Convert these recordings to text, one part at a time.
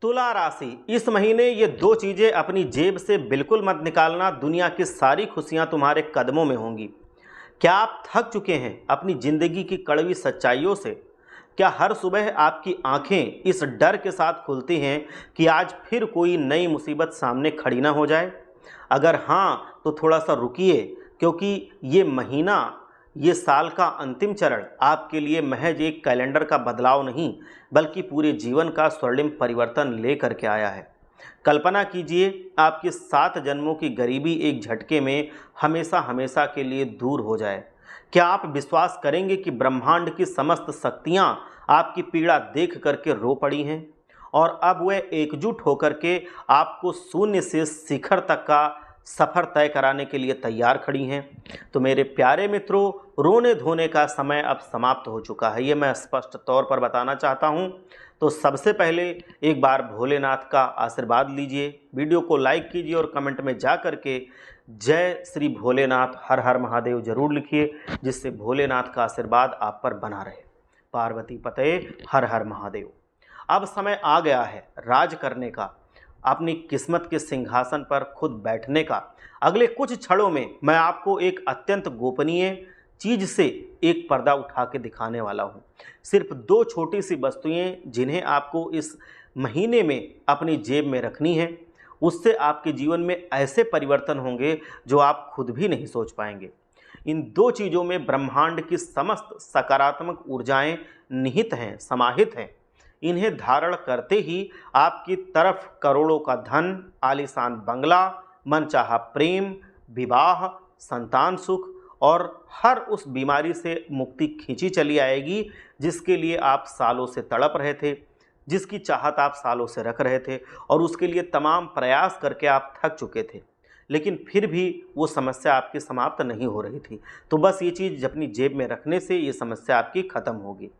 तुला राशि, इस महीने ये दो चीजें अपनी जेब से बिल्कुल मत निकालना। दुनिया की सारी खुशियां तुम्हारे कदमों में होंगी। क्या आप थक चुके हैं अपनी जिंदगी की कड़वी सच्चाइयों से? क्या हर सुबह आपकी आंखें इस डर के साथ खुलती हैं कि आज फिर कोई नई मुसीबत सामने खड़ी ना हो जाए? अगर हाँ, तो थोड़ा सा रुकिए, क्योंकि ये महीना, ये साल का अंतिम चरण आपके लिए महज एक कैलेंडर का बदलाव नहीं, बल्कि पूरे जीवन का स्वर्णिम परिवर्तन लेकर के आया है। कल्पना कीजिए, आपकी 7 जन्मों की गरीबी एक झटके में हमेशा हमेशा के लिए दूर हो जाए। क्या आप विश्वास करेंगे कि ब्रह्मांड की समस्त शक्तियां आपकी पीड़ा देख करके रो पड़ी हैं और अब वे एकजुट होकर के आपको शून्य से शिखर तक का सफर तय कराने के लिए तैयार खड़ी हैं? तो मेरे प्यारे मित्रों, रोने धोने का समय अब समाप्त हो चुका है, ये मैं स्पष्ट तौर पर बताना चाहता हूं। तो सबसे पहले एक बार भोलेनाथ का आशीर्वाद लीजिए, वीडियो को लाइक कीजिए और कमेंट में जा करके जय श्री भोलेनाथ, हर हर महादेव जरूर लिखिए, जिससे भोलेनाथ का आशीर्वाद आप पर बना रहे। पार्वती पते, हर हर महादेव। अब समय आ गया है राज करने का, अपनी किस्मत के सिंहासन पर खुद बैठने का। अगले कुछ क्षणों में मैं आपको एक अत्यंत गोपनीय चीज से एक पर्दा उठा के दिखाने वाला हूं। सिर्फ 2 छोटी सी वस्तुएं जिन्हें आपको इस महीने में अपनी जेब में रखनी है। उससे आपके जीवन में ऐसे परिवर्तन होंगे जो आप खुद भी नहीं सोच पाएंगे। इन 2 चीज़ों में ब्रह्मांड की समस्त सकारात्मक ऊर्जाएं निहित हैं, समाहित हैं। इन्हें धारण करते ही आपकी तरफ करोड़ों का धन, आलीशान बंगला, मनचाहा प्रेम, विवाह, संतान सुख और हर उस बीमारी से मुक्ति खींची चली आएगी जिसके लिए आप सालों से तड़प रहे थे, जिसकी चाहत आप सालों से रख रहे थे और उसके लिए तमाम प्रयास करके आप थक चुके थे, लेकिन फिर भी वो समस्या आपकी समाप्त नहीं हो रही थी। तो बस ये चीज़ अपनी जेब में रखने से ये समस्या आपकी ख़त्म होगी।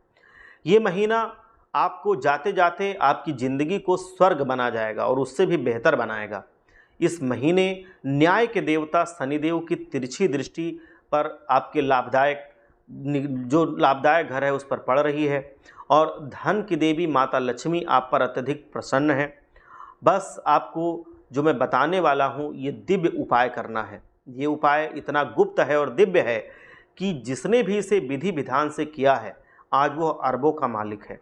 ये महीना आपको जाते जाते आपकी ज़िंदगी को स्वर्ग बना जाएगा और उससे भी बेहतर बनाएगा। इस महीने न्याय के देवता शनिदेव की तिरछी दृष्टि पर आपके जो लाभदायक घर है उस पर पड़ रही है और धन की देवी माता लक्ष्मी आप पर अत्यधिक प्रसन्न है। बस आपको जो मैं बताने वाला हूँ ये दिव्य उपाय करना है। ये उपाय इतना गुप्त है और दिव्य है कि जिसने भी इसे विधि विधान से किया है आज वो अरबों का मालिक है।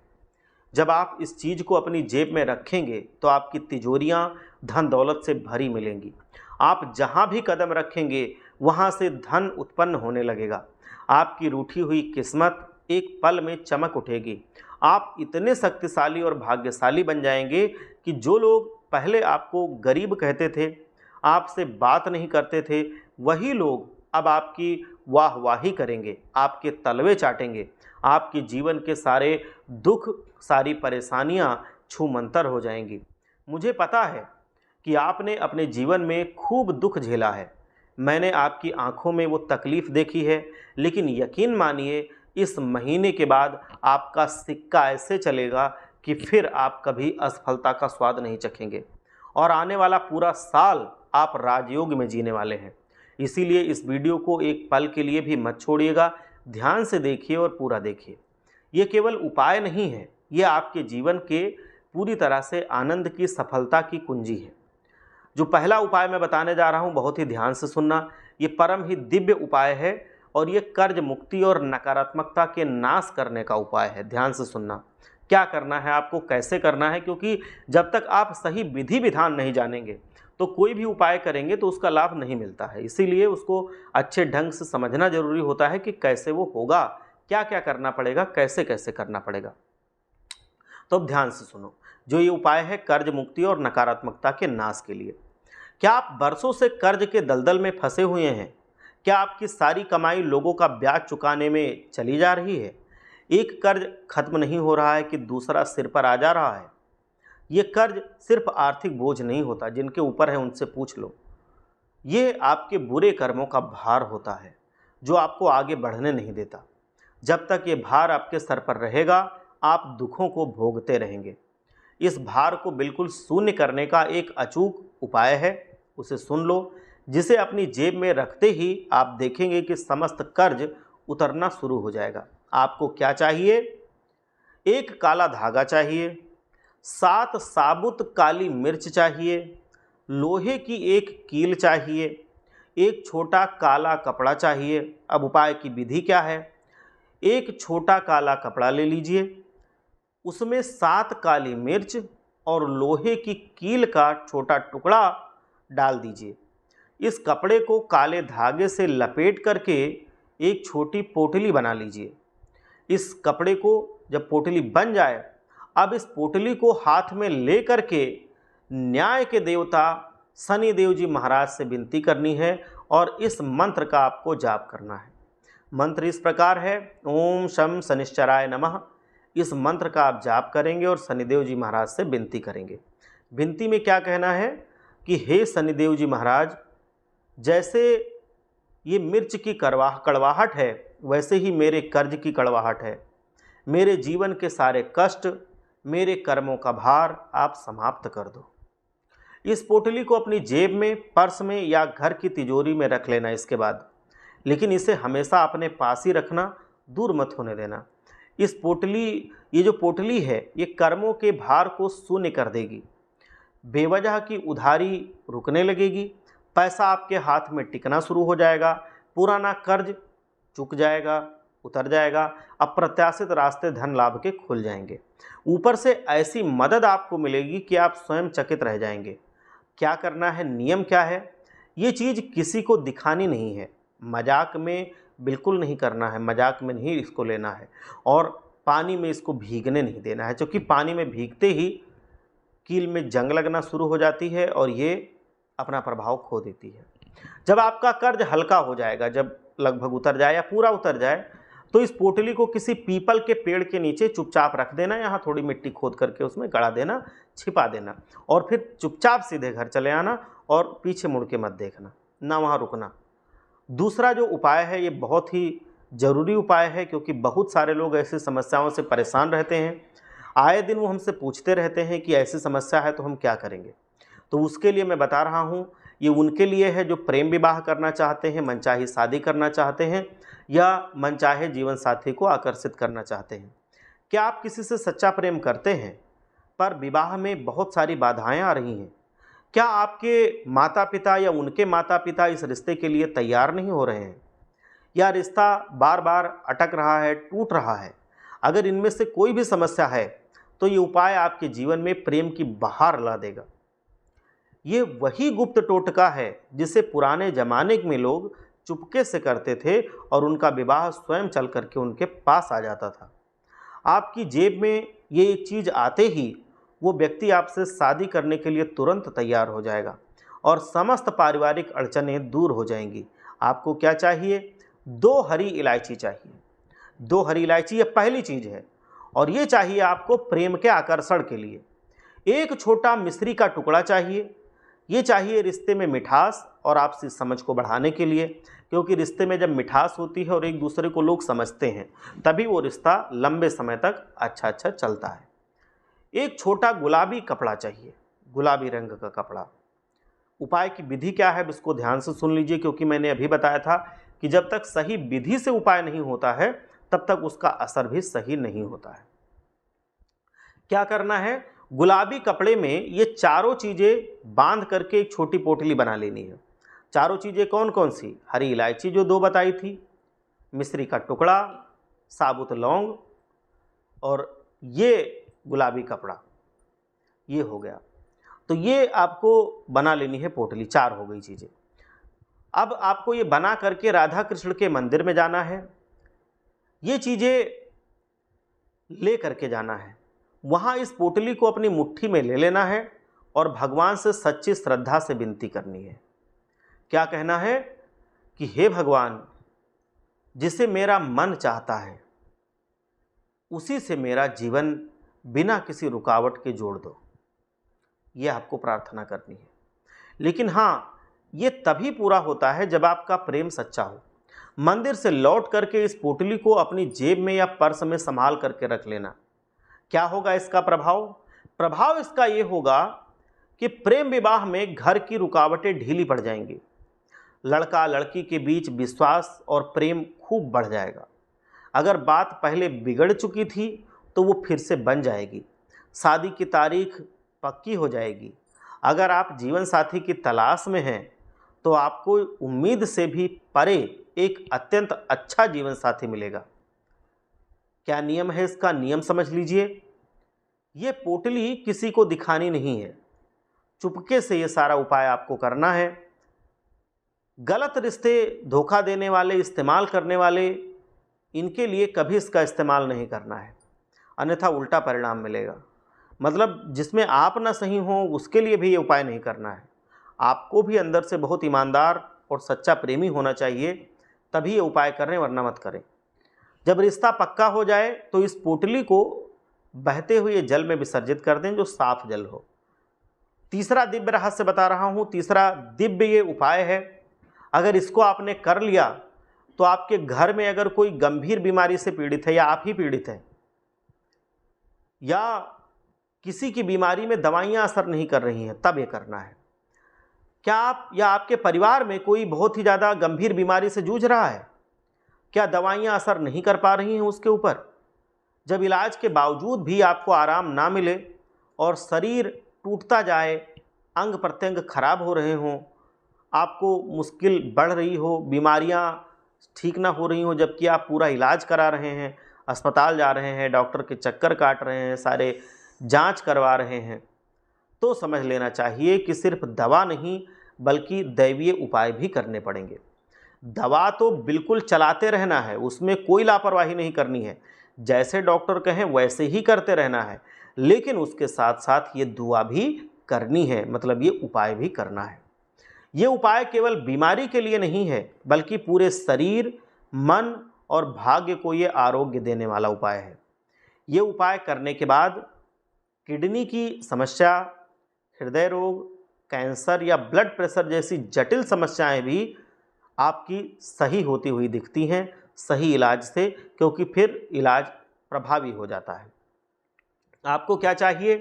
जब आप इस चीज़ को अपनी जेब में रखेंगे तो आपकी तिजोरियां धन दौलत से भरी मिलेंगी। आप जहां भी कदम रखेंगे वहां से धन उत्पन्न होने लगेगा। आपकी रूठी हुई किस्मत एक पल में चमक उठेगी। आप इतने शक्तिशाली और भाग्यशाली बन जाएंगे कि जो लोग पहले आपको गरीब कहते थे, आपसे बात नहीं करते थे, वही लोग अब आपकी वाहवाही करेंगे, आपके तलवे चाटेंगे। आपके जीवन के सारे दुख, सारी परेशानियां छूमंतर हो जाएंगी। मुझे पता है कि आपने अपने जीवन में खूब दुख झेला है। मैंने आपकी आंखों में वो तकलीफ़ देखी है, लेकिन यकीन मानिए इस महीने के बाद आपका सिक्का ऐसे चलेगा कि फिर आप कभी असफलता का स्वाद नहीं चखेंगे और आने वाला पूरा साल आप राजयोग में जीने वाले हैं। इसीलिए इस वीडियो को एक पल के लिए भी मत छोड़िएगा, ध्यान से देखिए और पूरा देखिए। ये केवल उपाय नहीं है, ये आपके जीवन के पूरी तरह से आनंद की, सफलता की कुंजी है। जो पहला उपाय मैं बताने जा रहा हूँ, बहुत ही ध्यान से सुनना। ये परम ही दिव्य उपाय है और ये कर्ज मुक्ति और नकारात्मकता के नाश करने का उपाय है। ध्यान से सुनना, क्या करना है आपको, कैसे करना है, क्योंकि जब तक आप सही विधि विधान नहीं जानेंगे तो कोई भी उपाय करेंगे तो उसका लाभ नहीं मिलता है। इसीलिए उसको अच्छे ढंग से समझना जरूरी होता है कि कैसे वो होगा, क्या क्या करना पड़ेगा, कैसे कैसे करना पड़ेगा। तो अब ध्यान से सुनो। जो ये उपाय है कर्ज मुक्ति और नकारात्मकता के नाश के लिए। क्या आप बरसों से कर्ज के दलदल में फंसे हुए हैं? क्या आपकी सारी कमाई लोगों का ब्याज चुकाने में चली जा रही है? एक कर्ज खत्म नहीं हो रहा है कि दूसरा सिर पर आ जा रहा है। ये कर्ज सिर्फ आर्थिक बोझ नहीं होता, जिनके ऊपर है उनसे पूछ लो। ये आपके बुरे कर्मों का भार होता है जो आपको आगे बढ़ने नहीं देता। जब तक ये भार आपके सर पर रहेगा आप दुखों को भोगते रहेंगे। इस भार को बिल्कुल शून्य करने का एक अचूक उपाय है, उसे सुन लो, जिसे अपनी जेब में रखते ही आप देखेंगे कि समस्त कर्ज उतरना शुरू हो जाएगा। आपको क्या चाहिए? एक काला धागा चाहिए, 7 साबुत काली मिर्च चाहिए, लोहे की एक कील चाहिए, एक छोटा काला कपड़ा चाहिए। अब उपाय की विधि क्या है? एक छोटा काला कपड़ा ले लीजिए, उसमें 7 काली मिर्च और लोहे की कील का छोटा टुकड़ा डाल दीजिए। इस कपड़े को काले धागे से लपेट करके एक छोटी पोटली बना लीजिए। इस कपड़े को जब पोटली बन जाए, अब इस पोटली को हाथ में ले करके न्याय के देवता शनिदेव जी महाराज से विनती करनी है और इस मंत्र का आपको जाप करना है। मंत्र इस प्रकार है, ओम शम शनिश्चराय नमः। इस मंत्र का आप जाप करेंगे और शनिदेव जी महाराज से विनती करेंगे। विनती में क्या कहना है कि हे शनिदेव जी महाराज, जैसे ये मिर्च की कड़वाहट है, वैसे ही मेरे कर्ज की कड़वाहट है। मेरे जीवन के सारे कष्ट, मेरे कर्मों का भार आप समाप्त कर दो। इस पोटली को अपनी जेब में, पर्स में या घर की तिजोरी में रख लेना इसके बाद, लेकिन इसे हमेशा अपने पास ही रखना, दूर मत होने देना। ये जो पोटली है, ये कर्मों के भार को शून्य कर देगी। बेवजह की उधारी रुकने लगेगी, पैसा आपके हाथ में टिकना शुरू हो जाएगा, पुराना कर्ज चुक जाएगा, उतर जाएगा, अप्रत्याशित रास्ते धन लाभ के खुल जाएंगे। ऊपर से ऐसी मदद आपको मिलेगी कि आप स्वयं चकित रह जाएंगे। क्या करना है, नियम क्या है? ये चीज़ किसी को दिखानी नहीं है, मजाक में बिल्कुल नहीं करना है, मजाक में नहीं इसको लेना है, और पानी में इसको भीगने नहीं देना है, क्योंकि पानी में भीगते ही कील में जंग लगना शुरू हो जाती है और ये अपना प्रभाव खो देती है। जब आपका कर्ज हल्का हो जाएगा, जब लगभग उतर जाए या पूरा उतर जाए, तो इस पोटली को किसी पीपल के पेड़ के नीचे चुपचाप रख देना, यहाँ थोड़ी मिट्टी खोद करके उसमें गड़ा देना, छिपा देना, और फिर चुपचाप सीधे घर चले आना और पीछे मुड़ के मत देखना, ना वहाँ रुकना। दूसरा जो उपाय है, ये बहुत ही ज़रूरी उपाय है, क्योंकि बहुत सारे लोग ऐसी समस्याओं से परेशान रहते हैं। आए दिन वो हमसे पूछते रहते हैं कि ऐसी समस्या है तो हम क्या करेंगे। तो उसके लिए मैं बता रहा हूँ, ये उनके लिए है जो प्रेम विवाह करना चाहते हैं, मनचाही शादी करना चाहते हैं, या मनचाहे जीवन साथी को आकर्षित करना चाहते हैं। क्या आप किसी से सच्चा प्रेम करते हैं पर विवाह में बहुत सारी बाधाएं आ रही हैं? क्या आपके माता पिता या उनके माता पिता इस रिश्ते के लिए तैयार नहीं हो रहे हैं, या रिश्ता बार बार अटक रहा है, टूट रहा है? अगर इनमें से कोई भी समस्या है तो ये उपाय आपके जीवन में प्रेम की बहार ला देगा। ये वही गुप्त टोटका है जिसे पुराने ज़माने में लोग चुपके से करते थे और उनका विवाह स्वयं चल करके उनके पास आ जाता था। आपकी जेब में ये एक चीज़ आते ही वो व्यक्ति आपसे शादी करने के लिए तुरंत तैयार हो जाएगा और समस्त पारिवारिक अड़चनें दूर हो जाएंगी। आपको क्या चाहिए? 2 हरी इलायची चाहिए। 2 हरी इलायची ये पहली चीज़ है, और ये चाहिए आपको प्रेम के आकर्षण के लिए। एक छोटा मिश्री का टुकड़ा चाहिए। ये चाहिए रिश्ते में मिठास और आपसी समझ को बढ़ाने के लिए, क्योंकि रिश्ते में जब मिठास होती है और एक दूसरे को लोग समझते हैं, तभी वो रिश्ता लंबे समय तक अच्छा चलता है। एक छोटा गुलाबी कपड़ा चाहिए, गुलाबी रंग का कपड़ा। उपाय की विधि क्या है, इसको ध्यान से सुन लीजिए, क्योंकि मैंने अभी बताया था कि जब तक सही विधि से उपाय नहीं होता है तब तक उसका असर भी सही नहीं होता है। क्या करना है? गुलाबी कपड़े में ये चारों चीज़ें बांध करके एक छोटी पोटली बना लेनी है। चारों चीज़ें कौन कौन सी? हरी इलायची जो 2 बताई थी, मिश्री का टुकड़ा, साबुत लौंग, और ये गुलाबी कपड़ा। ये हो गया। तो ये आपको बना लेनी है पोटली, 4 हो गई चीज़ें। अब आपको ये बना करके राधा कृष्ण के मंदिर में जाना है, ये चीज़ें ले करके जाना है। वहाँ इस पोटली को अपनी मुट्ठी में ले लेना है और भगवान से सच्ची श्रद्धा से विनती करनी है। क्या कहना है कि हे भगवान, जिसे मेरा मन चाहता है उसी से मेरा जीवन बिना किसी रुकावट के जोड़ दो। ये आपको प्रार्थना करनी है। लेकिन हाँ, ये तभी पूरा होता है जब आपका प्रेम सच्चा हो। मंदिर से लौट करके इस पोटली को अपनी जेब में या पर्स में संभाल करके रख लेना। क्या होगा इसका प्रभाव? प्रभाव इसका ये होगा कि प्रेम विवाह में घर की रुकावटें ढीली पड़ जाएंगी। लड़का लड़की के बीच विश्वास और प्रेम खूब बढ़ जाएगा। अगर बात पहले बिगड़ चुकी थी तो वो फिर से बन जाएगी। शादी की तारीख पक्की हो जाएगी। अगर आप जीवन साथी की तलाश में हैं तो आपको उम्मीद से भी परे एक अत्यंत अच्छा जीवन साथी मिलेगा। क्या नियम है इसका? नियम समझ लीजिए। ये पोटली किसी को दिखानी नहीं है, चुपके से ये सारा उपाय आपको करना है। गलत रिश्ते, धोखा देने वाले, इस्तेमाल करने वाले, इनके लिए कभी इसका इस्तेमाल नहीं करना है, अन्यथा उल्टा परिणाम मिलेगा। मतलब जिसमें आप ना सही हो उसके लिए भी ये उपाय नहीं करना है। आपको भी अंदर से बहुत ईमानदार और सच्चा प्रेमी होना चाहिए, तभी ये उपाय करें, वरना मत करें। जब रिश्ता पक्का हो जाए तो इस पोटली को बहते हुए जल में विसर्जित कर दें, जो साफ जल हो। तीसरा दिव्य रहस्य बता रहा हूँ, तीसरा दिव्य ये उपाय है। अगर इसको आपने कर लिया तो आपके घर में अगर कोई गंभीर बीमारी से पीड़ित है, या आप ही पीड़ित हैं, या किसी की बीमारी में दवाइयाँ असर नहीं कर रही हैं, तब ये करना है। क्या आप या आपके परिवार में कोई बहुत ही ज़्यादा गंभीर बीमारी से जूझ रहा है? क्या दवाइयाँ असर नहीं कर पा रही हैं उसके ऊपर? जब इलाज के बावजूद भी आपको आराम ना मिले और शरीर टूटता जाए, अंग प्रत्यंग खराब हो रहे हों, आपको मुश्किल बढ़ रही हो, बीमारियां ठीक ना हो रही हो, जबकि आप पूरा इलाज करा रहे हैं, अस्पताल जा रहे हैं, डॉक्टर के चक्कर काट रहे हैं, सारे जांच करवा रहे हैं, तो समझ लेना चाहिए कि सिर्फ दवा नहीं बल्कि दैवीय उपाय भी करने पड़ेंगे। दवा तो बिल्कुल चलाते रहना है, उसमें कोई लापरवाही नहीं करनी है, जैसे डॉक्टर कहें वैसे ही करते रहना है, लेकिन उसके साथ साथ ये दुआ भी करनी है, मतलब ये उपाय भी करना है। ये उपाय केवल बीमारी के लिए नहीं है, बल्कि पूरे शरीर, मन और भाग्य को ये आरोग्य देने वाला उपाय है। ये उपाय करने के बाद किडनी की समस्या, हृदय रोग, कैंसर या ब्लड प्रेशर जैसी जटिल समस्याएं भी आपकी सही होती हुई दिखती हैं, सही इलाज से, क्योंकि फिर इलाज प्रभावी हो जाता है। आपको क्या चाहिए?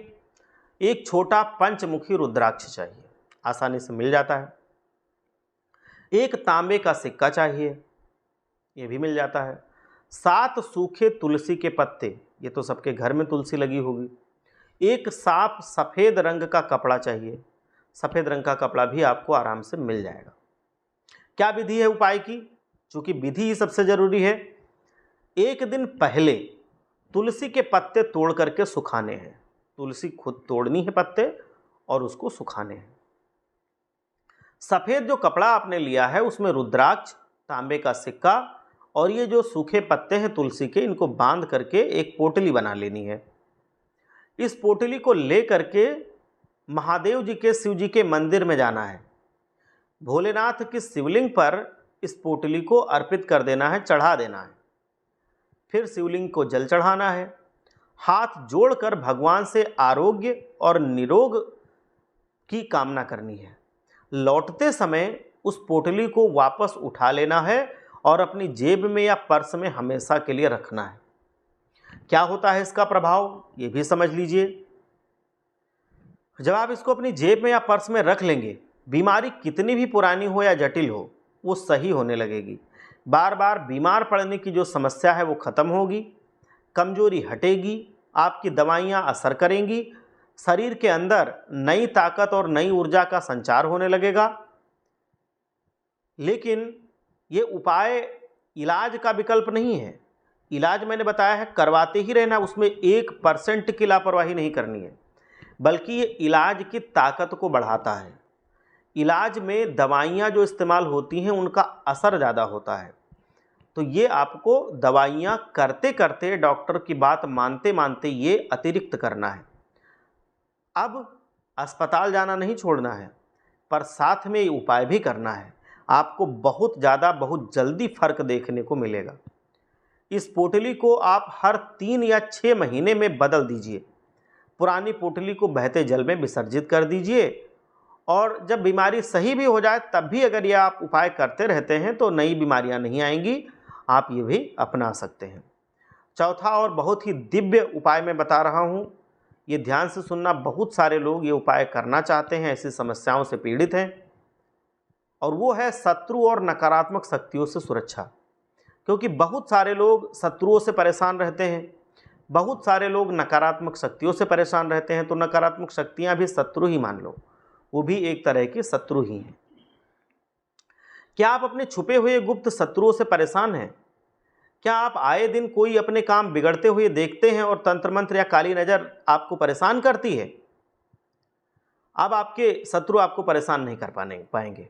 एक छोटा पंचमुखी रुद्राक्ष चाहिए, आसानी से मिल जाता है। एक तांबे का सिक्का चाहिए, ये भी मिल जाता है। 7 सूखे तुलसी के पत्ते, ये तो सबके घर में तुलसी लगी होगी। एक साफ सफ़ेद रंग का कपड़ा चाहिए, सफ़ेद रंग का कपड़ा भी आपको आराम से मिल जाएगा। क्या विधि है उपाय की? चूँकि विधि ही सबसे ज़रूरी है। एक दिन पहले तुलसी के पत्ते तोड़ करके सुखाने हैं, तुलसी खुद तोड़नी है पत्ते और उसको सुखाने हैं। सफ़ेद जो कपड़ा आपने लिया है उसमें रुद्राक्ष, तांबे का सिक्का और ये जो सूखे पत्ते हैं तुलसी के, इनको बांध करके एक पोटली बना लेनी है। इस पोटली को ले करके महादेव जी के, शिव जी के मंदिर में जाना है। भोलेनाथ की शिवलिंग पर इस पोटली को अर्पित कर देना है, चढ़ा देना है। फिर शिवलिंग को जल चढ़ाना है। हाथ जोड़कर भगवान से आरोग्य और निरोग की कामना करनी है। लौटते समय उस पोटली को वापस उठा लेना है और अपनी जेब में या पर्स में हमेशा के लिए रखना है। क्या होता है इसका प्रभाव, ये भी समझ लीजिए। जब आप इसको अपनी जेब में या पर्स में रख लेंगे, बीमारी कितनी भी पुरानी हो या जटिल हो, वो सही होने लगेगी। बार बार बीमार पड़ने की जो समस्या है वो खत्म होगी, कमजोरी हटेगी, आपकी दवाइयाँ असर करेंगी, शरीर के अंदर नई ताकत और नई ऊर्जा का संचार होने लगेगा। लेकिन ये उपाय इलाज का विकल्प नहीं है। इलाज मैंने बताया है करवाते ही रहना, उसमें 1% की लापरवाही नहीं करनी है, बल्कि ये इलाज की ताकत को बढ़ाता है। इलाज में दवाइयाँ जो इस्तेमाल होती हैं उनका असर ज़्यादा होता है, तो ये आपको दवाइयाँ करते करते, डॉक्टर की बात मानते मानते ये अतिरिक्त करना है। अब अस्पताल जाना नहीं छोड़ना है, पर साथ में ये उपाय भी करना है। आपको बहुत ज़्यादा, बहुत जल्दी फर्क देखने को मिलेगा। इस पोटली को आप हर 3 या 6 महीने में बदल दीजिए। पुरानी पोटली को बहते जल में विसर्जित कर दीजिए और जब बीमारी सही भी हो जाए तब भी अगर ये आप उपाय करते रहते हैं तो नई बीमारियां नहीं आएंगी। आप ये भी अपना सकते हैं। चौथा और बहुत ही दिव्य उपाय मैं बता रहा हूँ, ये ध्यान से सुनना। बहुत सारे लोग ये उपाय करना चाहते हैं, ऐसी समस्याओं से पीड़ित हैं, और वो है शत्रु और नकारात्मक शक्तियों से सुरक्षा। क्योंकि बहुत सारे लोग शत्रुओं से परेशान रहते हैं, बहुत सारे लोग नकारात्मक शक्तियों से परेशान रहते हैं, तो नकारात्मक शक्तियां भी शत्रु ही मान लो, वो भी एक तरह की शत्रु ही हैं। क्या आप अपने छुपे हुए गुप्त शत्रुओं से परेशान हैं? क्या आप आए दिन कोई अपने काम बिगड़ते हुए देखते हैं और तंत्र मंत्र या काली नज़र आपको परेशान करती है? अब आपके शत्रु आपको परेशान नहीं कर पाएंगे।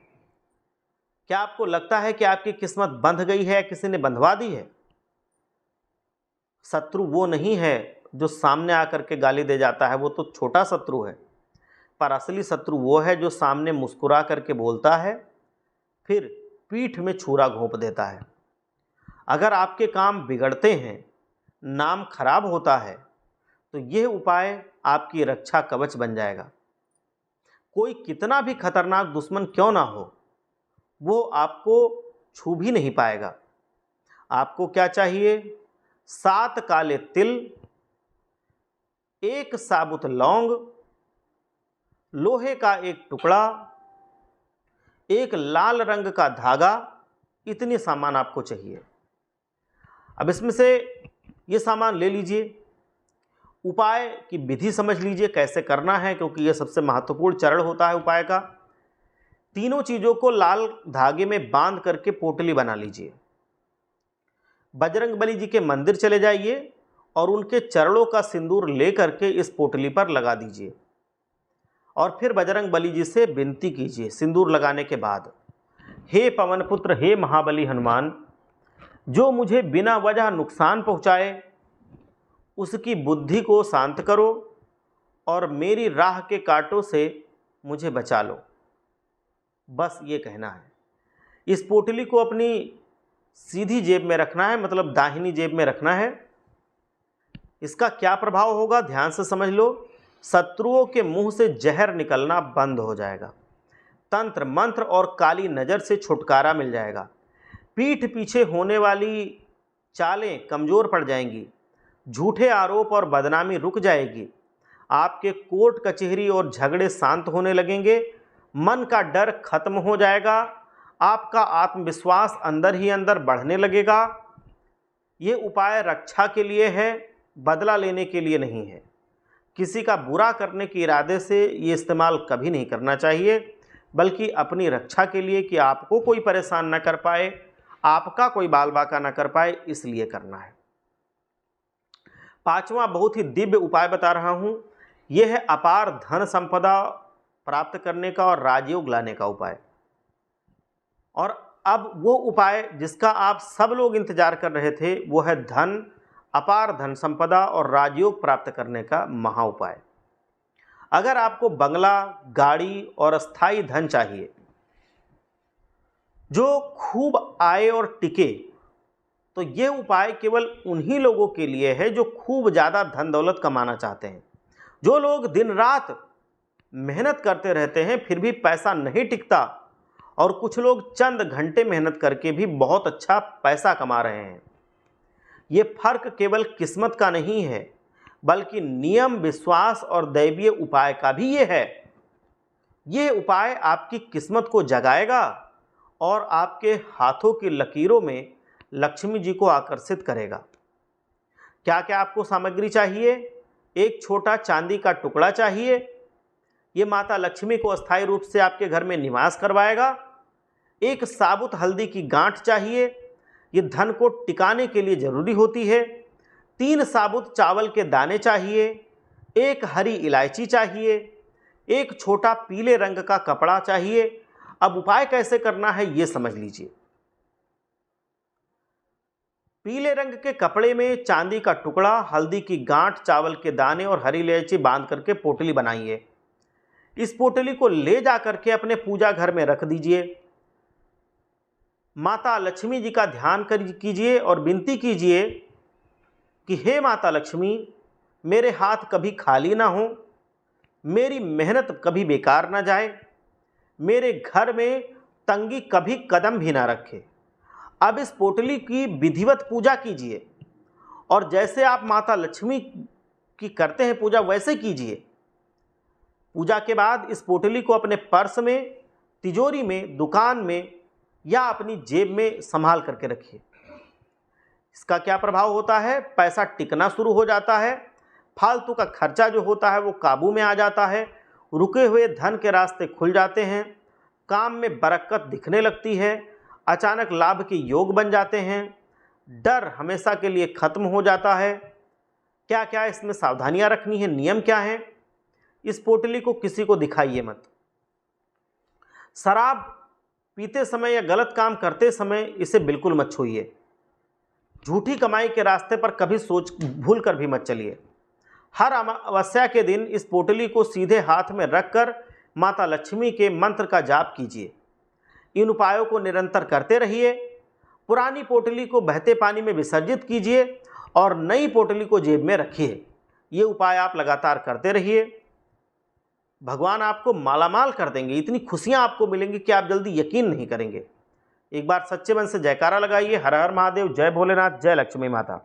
क्या आपको लगता है कि आपकी किस्मत बंध गई है या किसी ने बंधवा दी है? शत्रु वो नहीं है जो सामने आकर के गाली दे जाता है, वो तो छोटा शत्रु है। पर असली शत्रु वो है जो सामने मुस्कुरा करके बोलता है, फिर पीठ में छुरा घोंप देता है। अगर आपके काम बिगड़ते हैं, नाम खराब होता है, तो यह उपाय आपकी रक्षा कवच बन जाएगा। कोई कितना भी खतरनाक दुश्मन क्यों ना हो, वो आपको छू भी नहीं पाएगा। आपको क्या चाहिए? 7 काले तिल, 1 साबुत लौंग, लोहे का एक टुकड़ा, 1 लाल रंग का धागा, इतने सामान आपको चाहिए। अब इसमें से ये सामान ले लीजिए। उपाय की विधि समझ लीजिए कैसे करना है, क्योंकि यह सबसे महत्वपूर्ण चरण होता है उपाय का। तीनों चीज़ों को लाल धागे में बांध करके पोटली बना लीजिए। बजरंगबली जी के मंदिर चले जाइए और उनके चरणों का सिंदूर ले करके इस पोटली पर लगा दीजिए और फिर बजरंगबली जी से विनती कीजिए सिंदूर लगाने के बाद, हे पवन पुत्र, हे महाबली हनुमान, जो मुझे बिना वजह नुकसान पहुँचाए उसकी बुद्धि को शांत करो और मेरी राह के कांटों से मुझे बचा लो। बस ये कहना है। इस पोटली को अपनी सीधी जेब में रखना है, मतलब दाहिनी जेब में रखना है। इसका क्या प्रभाव होगा ध्यान से समझ लो। शत्रुओं के मुंह से जहर निकलना बंद हो जाएगा, तंत्र मंत्र और काली नज़र से छुटकारा मिल जाएगा, पीठ पीछे होने वाली चालें कमज़ोर पड़ जाएंगी, झूठे आरोप और बदनामी रुक जाएगी, आपके कोर्ट कचहरी और झगड़े शांत होने लगेंगे, मन का डर खत्म हो जाएगा, आपका आत्मविश्वास अंदर ही अंदर बढ़ने लगेगा। ये उपाय रक्षा के लिए है, बदला लेने के लिए नहीं है। किसी का बुरा करने के इरादे से ये इस्तेमाल कभी नहीं करना चाहिए, बल्कि अपनी रक्षा के लिए कि आपको कोई परेशान न कर पाए, आपका कोई बाल बाका न कर पाए, इसलिए करना है। 5वां बहुत ही दिव्य उपाय बता रहा हूँ। यह है अपार धन संपदा प्राप्त करने का और राजयोग लाने का उपाय। और अब वो उपाय जिसका आप सब लोग इंतजार कर रहे थे, वो है अपार धन संपदा और राजयोग प्राप्त करने का महा उपाय। अगर आपको बंगला, गाड़ी और स्थायी धन चाहिए जो खूब आए और टिके, तो ये उपाय केवल उन्हीं लोगों के लिए है जो खूब ज़्यादा धन दौलत कमाना चाहते हैं। जो लोग दिन रात मेहनत करते रहते हैं फिर भी पैसा नहीं टिकता, और कुछ लोग चंद घंटे मेहनत करके भी बहुत अच्छा पैसा कमा रहे हैं। ये फर्क केवल किस्मत का नहीं है, बल्कि नियम, विश्वास और दैवीय उपाय का भी ये है। ये उपाय आपकी किस्मत को जगाएगा और आपके हाथों की लकीरों में लक्ष्मी जी को आकर्षित करेगा। क्या क्या आपको सामग्री चाहिए? एक छोटा चांदी का टुकड़ा चाहिए, ये माता लक्ष्मी को अस्थायी रूप से आपके घर में निवास करवाएगा। एक साबुत हल्दी की गांठ चाहिए, ये धन को टिकाने के लिए जरूरी होती है। 3 साबुत चावल के दाने चाहिए, 1 हरी इलायची चाहिए, 1 छोटा पीले रंग का कपड़ा चाहिए। अब उपाय कैसे करना है ये समझ लीजिए। पीले रंग के कपड़े में चांदी का टुकड़ा, हल्दी की गांठ, चावल के दाने और हरी इलायची बांध करके पोटली बनाइए। इस पोटली को ले जा करके अपने पूजा घर में रख दीजिए। माता लक्ष्मी जी का ध्यान कीजिए और विनती कीजिए कि हे माता लक्ष्मी, मेरे हाथ कभी खाली ना हो, मेरी मेहनत कभी बेकार ना जाए, मेरे घर में तंगी कभी कदम भी ना रखे। अब इस पोटली की विधिवत पूजा कीजिए और जैसे आप माता लक्ष्मी की करते हैं पूजा वैसे कीजिए। पूजा के बाद इस पोटली को अपने पर्स में, तिजोरी में, दुकान में या अपनी जेब में संभाल करके रखिए। इसका क्या प्रभाव होता है? पैसा टिकना शुरू हो जाता है, फालतू का खर्चा जो होता है वो काबू में आ जाता है, रुके हुए धन के रास्ते खुल जाते हैं, काम में बरकत दिखने लगती है, अचानक लाभ के योग बन जाते हैं, डर हमेशा के लिए खत्म हो जाता है। क्या क्या इसमें सावधानियां रखनी है, नियम क्या हैं? इस पोटली को किसी को दिखाइए मत। शराब पीते समय या गलत काम करते समय इसे बिल्कुल मत छूइए। झूठी कमाई के रास्ते पर कभी सोच भूल कर भी मत चलिए। हर अमावस्या के दिन इस पोटली को सीधे हाथ में रखकर माता लक्ष्मी के मंत्र का जाप कीजिए। इन उपायों को निरंतर करते रहिए। पुरानी पोटली को बहते पानी में विसर्जित कीजिए और नई पोटली को जेब में रखिए। ये उपाय आप लगातार करते रहिए। भगवान आपको मालामाल कर देंगे, इतनी खुशियां आपको मिलेंगी कि आप जल्दी यकीन नहीं करेंगे। एक बार सच्चे मन से जयकारा लगाइए। हर हर महादेव, जय भोलेनाथ, जय लक्ष्मी माता।